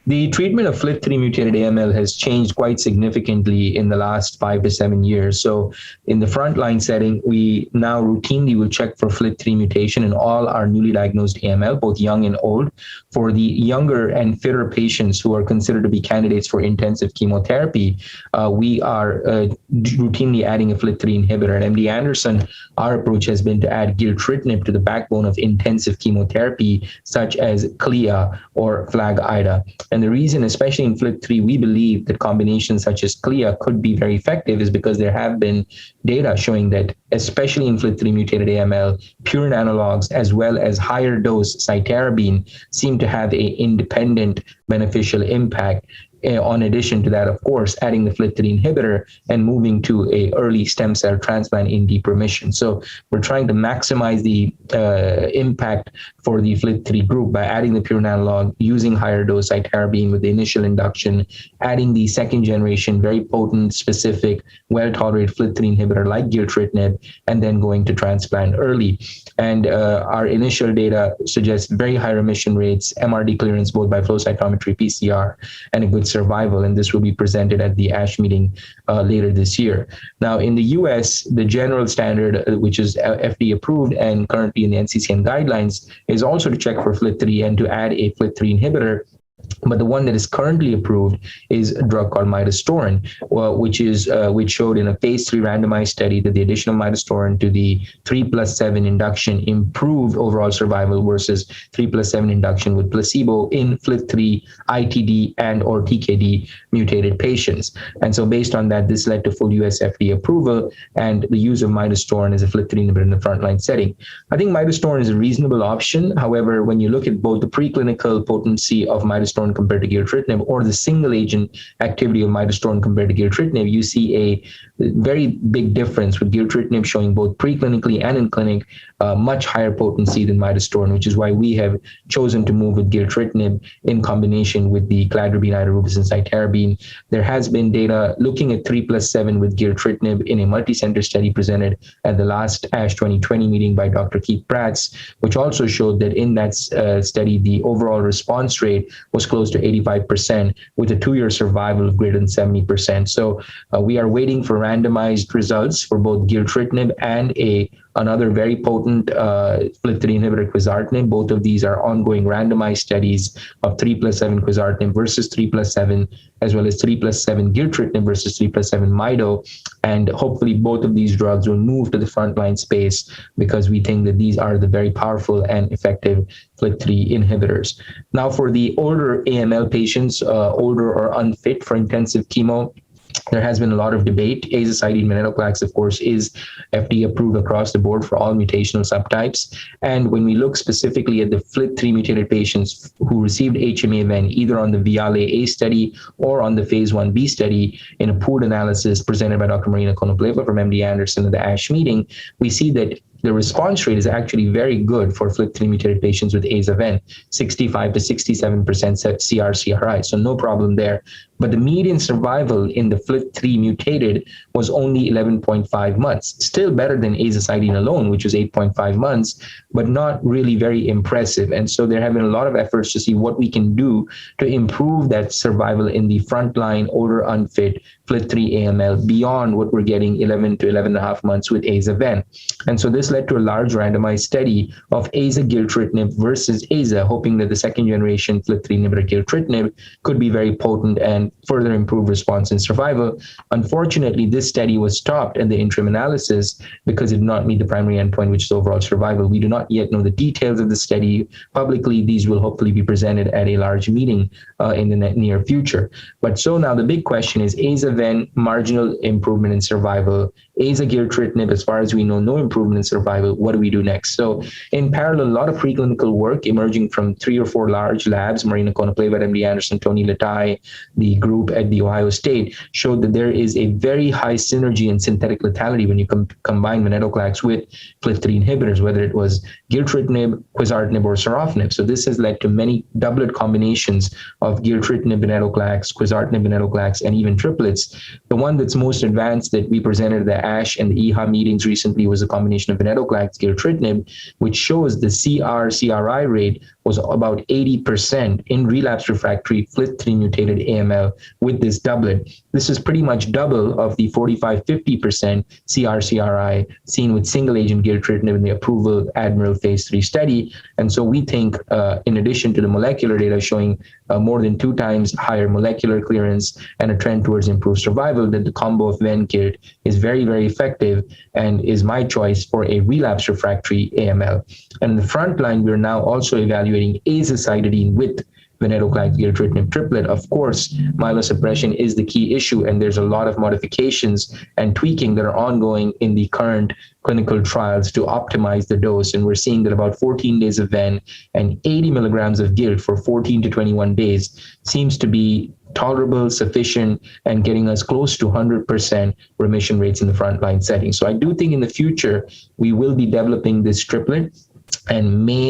The treatment of FLT3-mutated AML has changed quite significantly in the last 5 to 7 years. So in the frontline setting, we now routinely will check for FLT3 mutation in all our newly diagnosed AML, both young and old. For the younger and fitter patients who are considered to be candidates for intensive chemotherapy, we are routinely adding a FLT3 inhibitor. At MD Anderson, our approach has been to add gilteritinib to the backbone of intensive chemotherapy, such as CLIA or FLAG-IDA. And the reason, especially in FLT3, we believe that combinations such as CLIA could be very effective is because there have been data showing that, especially in FLT3-mutated AML, pure analogs as well as higher dose cytarabine seem to have an independent beneficial impact. On addition to that, of course, adding the FLT3 inhibitor and moving to a early stem cell transplant in deep remission. So we're trying to maximize the impact for the FLT3 group by adding the pure analog, using higher dose cytarabine with the initial induction, adding the second generation, very potent, specific, well-tolerated FLT3 inhibitor like gilteritinib, and then going to transplant early. And our initial data suggests very high remission rates, MRD clearance both by flow cytometry, PCR, and a good survival. And this will be presented at the ASH meeting later this year. Now, in the US, the general standard, which is FDA approved and currently in the NCCN guidelines, is also to check for FLT3 and to add a FLT3 inhibitor. But the one that is currently approved is a drug called Midostaurin, which showed in a phase 3 randomized study that the addition of Midostaurin to the 3+7 induction improved overall survival versus 3+7 induction with placebo in FLT3 ITD and or TKD mutated patients. And so based on that, this led to full US FDA approval and the use of Midostaurin as a FLT3 inhibitor in the frontline setting. I think Midostaurin is a reasonable option. However, when you look at both the preclinical potency of Midostaurin compared to gilteritinib or the single agent activity of Midostaurin compared to gilteritinib, you see a very big difference with gilteritinib showing both preclinically and in clinic much higher potency than Midostaurin, which is why we have chosen to move with gilteritinib in combination with the Cladribine, Idarubicin, Cytarabine. There has been data looking at 3+7 with gilteritinib in a multi-center study presented at the last ASH 2020 meeting by Dr. Keith Pratz, which also showed that in that study, the overall response rate was close to 85% with a 2-year survival of greater than 70%. So we are waiting for randomized results for both gilteritinib and another very potent FLT3 inhibitor, quizartinib. Both of these are ongoing randomized studies of 3+7 quizartinib versus 3+7, as well as 3+7 gilteritinib versus 3+7 Mido. And hopefully both of these drugs will move to the frontline space because we think that these are the very powerful and effective FLT3 inhibitors. Now, for the older AML patients, older or unfit for intensive chemo, there has been a lot of debate. Azacitidine venetoclax, of course, is FDA approved across the board for all mutational subtypes. And when we look specifically at the FLT3 mutated patients who received HMA-Ven either on the VIALE-A study or on the phase 1b study in a pooled analysis presented by Dr. Marina Konopleva from MD Anderson at the ASH meeting, we see that the response rate is actually very good for FLT3 mutated patients with Aza-Ven, 65 to 67% CR/CRi, so no problem there. But the median survival in the FLT3 mutated was only 11.5 months, still better than azacitidine alone, which was 8.5 months, but not really very impressive. And so there have been a lot of efforts to see what we can do to improve that survival in the frontline, older, unfit FLT3 AML beyond what we're getting 11 to 11.5 months with Aza-Ven. And so this led to a large randomized study of Aza gilteritinib versus Aza, hoping that the second generation FLT3 inhibitor gilteritinib could be very potent and further improve response and survival. Unfortunately, this study was stopped at the interim analysis because it did not meet the primary endpoint, which is overall survival. We do not yet know the details of the study. Publicly, these will hopefully be presented at a large meeting in the near future. But so now the big question is Aza-Ven, marginal improvement in survival. Aza gilteritinib, as far as we know, no improvement in survival. What do we do next? So in parallel, a lot of preclinical work emerging from 3 or 4 large labs, Marina Konopleva at MD Anderson, Tony Latai, the group at The Ohio State, showed that there is a very high synergy in synthetic lethality when you combine venetoclax with FLT3 inhibitors, whether it was gilteritinib, quizartinib, or sorafenib. So this has led to many doublet combinations of gilteritinib, venetoclax, quizartinib, venetoclax, and even triplets. The one that's most advanced that we presented at the ASH and the EHA meetings recently was a combination of venetoclax, gilteritinib, which shows the CR/CRi rate was about 80% in relapse refractory FLT3 mutated AML with this doublet. This is pretty much double of the 45-50% CR/CRi seen with single agent gilteritinib in the approval Admiral phase 3 study. And so we think, in addition to the molecular data showing more than 2 times higher molecular clearance and a trend towards improved survival, that the combo of ven-gilt is very, very effective and is my choice for a relapse refractory AML. And in the front line, we're now also evaluating azacitidine with venetoclax gilteritinib triplet. Of course, myelosuppression is the key issue, and there's a lot of modifications and tweaking that are ongoing in the current clinical trials to optimize the dose. And we're seeing that about 14 days of ven and 80 milligrams of gilt for 14 to 21 days seems to be tolerable, sufficient, and getting us close to 100% remission rates in the frontline setting. So I do think in the future, we will be developing this triplet and may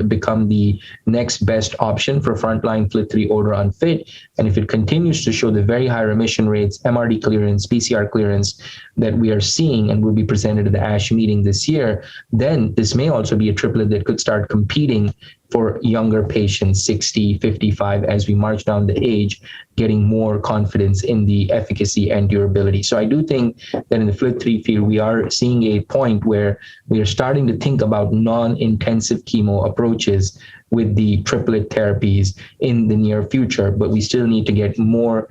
become the next best option for frontline FLT3 older unfit. And if it continues to show the very high remission rates, MRD clearance, PCR clearance that we are seeing and will be presented at the ASH meeting this year, then this may also be a triplet that could start competing for younger patients, 60, 55, as we march down the age, getting more confidence in the efficacy and durability. So I do think that in the FLT3 field, we are seeing a point where we are starting to think about non-intensive chemo approaches with the triplet therapies in the near future, but we still need to get more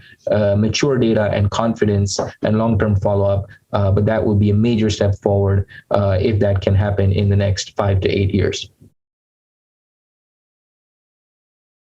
mature data and confidence and long-term follow-up, but that will be a major step forward if that can happen in the next 5 to 8 years.